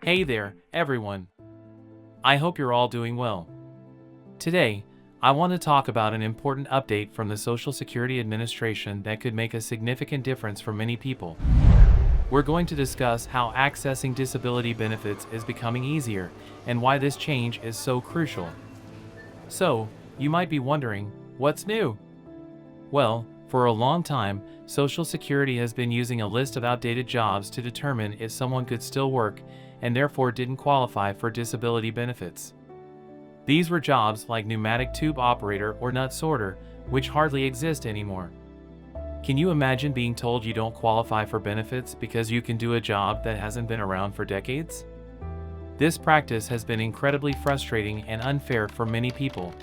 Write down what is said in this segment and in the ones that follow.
Hey there, everyone. I hope you're all doing well. Today, I want to talk about an important update from the Social Security Administration that could make a significant difference for many people. We're going to discuss how accessing disability benefits is becoming easier and why this change is so crucial. So, you might be wondering, what's new? Well, for a long time, Social Security has been using a list of outdated jobs to determine if someone could still work and therefore didn't qualify for disability benefits. These were jobs like pneumatic tube operator or nut sorter, which hardly exist anymore. Can you imagine being told you don't qualify for benefits because you can do a job that hasn't been around for decades? This practice has been incredibly frustrating and unfair for many people.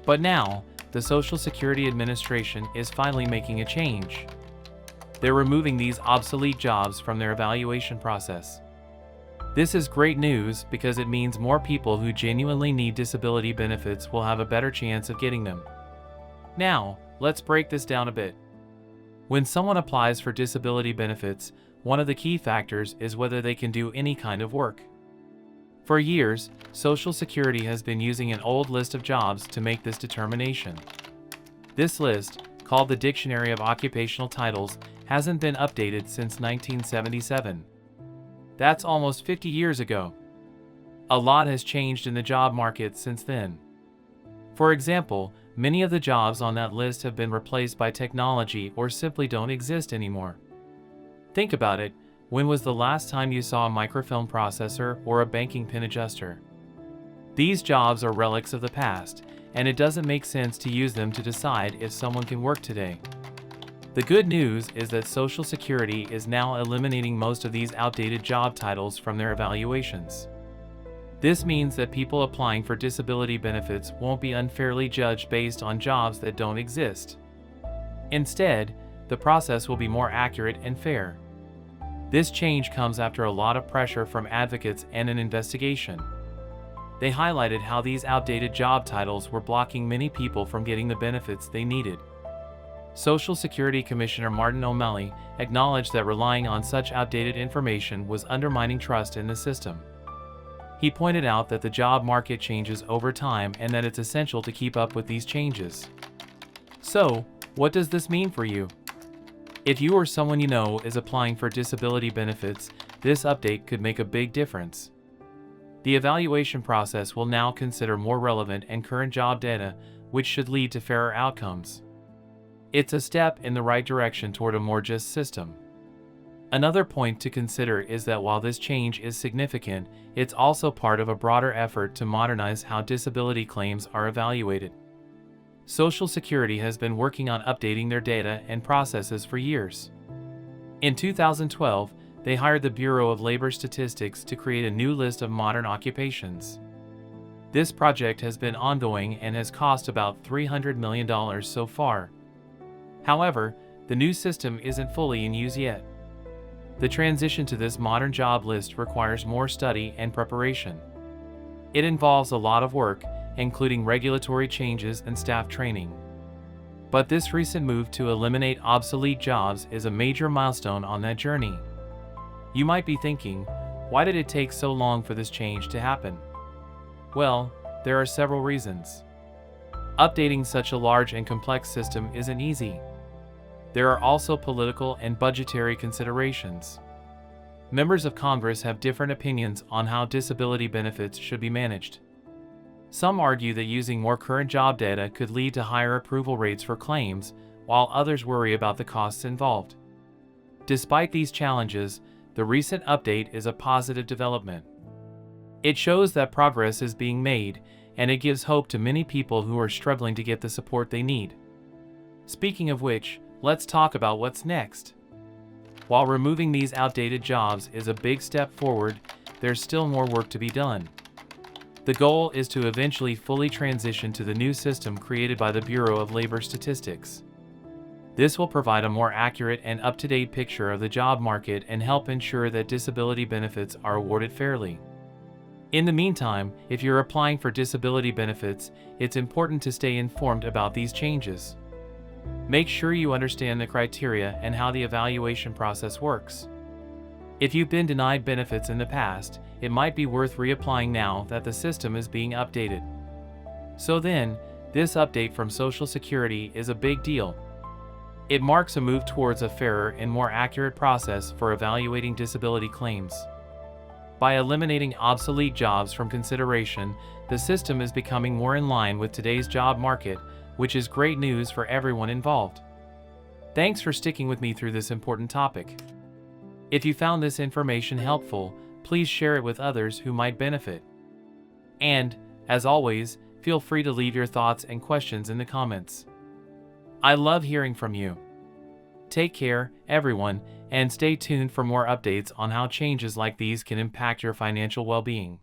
But now, the Social Security Administration is finally making a change. They're removing these obsolete jobs from their evaluation process. This is great news because it means more people who genuinely need disability benefits will have a better chance of getting them. Now, let's break this down a bit. When someone applies for disability benefits, one of the key factors is whether they can do any kind of work. For years, Social Security has been using an old list of jobs to make this determination. This list, called the Dictionary of Occupational Titles, hasn't been updated since 1977. That's almost 50 years ago. A lot has changed in the job market since then. For example, many of the jobs on that list have been replaced by technology or simply don't exist anymore. Think about it, when was the last time you saw a microfilm processor or a banking pin adjuster? These jobs are relics of the past, and it doesn't make sense to use them to decide if someone can work today. The good news is that Social Security is now eliminating most of these outdated job titles from their evaluations. This means that people applying for disability benefits won't be unfairly judged based on jobs that don't exist. Instead, the process will be more accurate and fair. This change comes after a lot of pressure from advocates and an investigation. They highlighted how these outdated job titles were blocking many people from getting the benefits they needed. Social Security Commissioner Martin O'Malley acknowledged that relying on such outdated information was undermining trust in the system. He pointed out that the job market changes over time and that it's essential to keep up with these changes. So, what does this mean for you? If you or someone you know is applying for disability benefits, this update could make a big difference. The evaluation process will now consider more relevant and current job data, which should lead to fairer outcomes. It's a step in the right direction toward a more just system. Another point to consider is that while this change is significant, it's also part of a broader effort to modernize how disability claims are evaluated. Social Security has been working on updating their data and processes for years. In 2012, they hired the Bureau of Labor Statistics to create a new list of modern occupations. This project has been ongoing and has cost about $300 million so far. However, the new system isn't fully in use yet. The transition to this modern job list requires more study and preparation. It involves a lot of work, including regulatory changes and staff training. But this recent move to eliminate obsolete jobs is a major milestone on that journey. You might be thinking, why did it take so long for this change to happen? Well, there are several reasons. Updating such a large and complex system isn't easy. There are also political and budgetary considerations. Members of Congress have different opinions on how disability benefits should be managed. Some argue that using more current job data could lead to higher approval rates for claims, while others worry about the costs involved. Despite these challenges, the recent update is a positive development. It shows that progress is being made, and it gives hope to many people who are struggling to get the support they need. Speaking of which, let's talk about what's next. While removing these outdated jobs is a big step forward, there's still more work to be done. The goal is to eventually fully transition to the new system created by the Bureau of Labor Statistics. This will provide a more accurate and up-to-date picture of the job market and help ensure that disability benefits are awarded fairly. In the meantime, if you're applying for disability benefits, it's important to stay informed about these changes. Make sure you understand the criteria and how the evaluation process works. If you've been denied benefits in the past, it might be worth reapplying now that the system is being updated. So then, this update from Social Security is a big deal. It marks a move towards a fairer and more accurate process for evaluating disability claims. By eliminating obsolete jobs from consideration, the system is becoming more in line with today's job market, which is great news for everyone involved. Thanks for sticking with me through this important topic. If you found this information helpful, please share it with others who might benefit. And, as always, feel free to leave your thoughts and questions in the comments. I love hearing from you. Take care, everyone, and stay tuned for more updates on how changes like these can impact your financial well-being.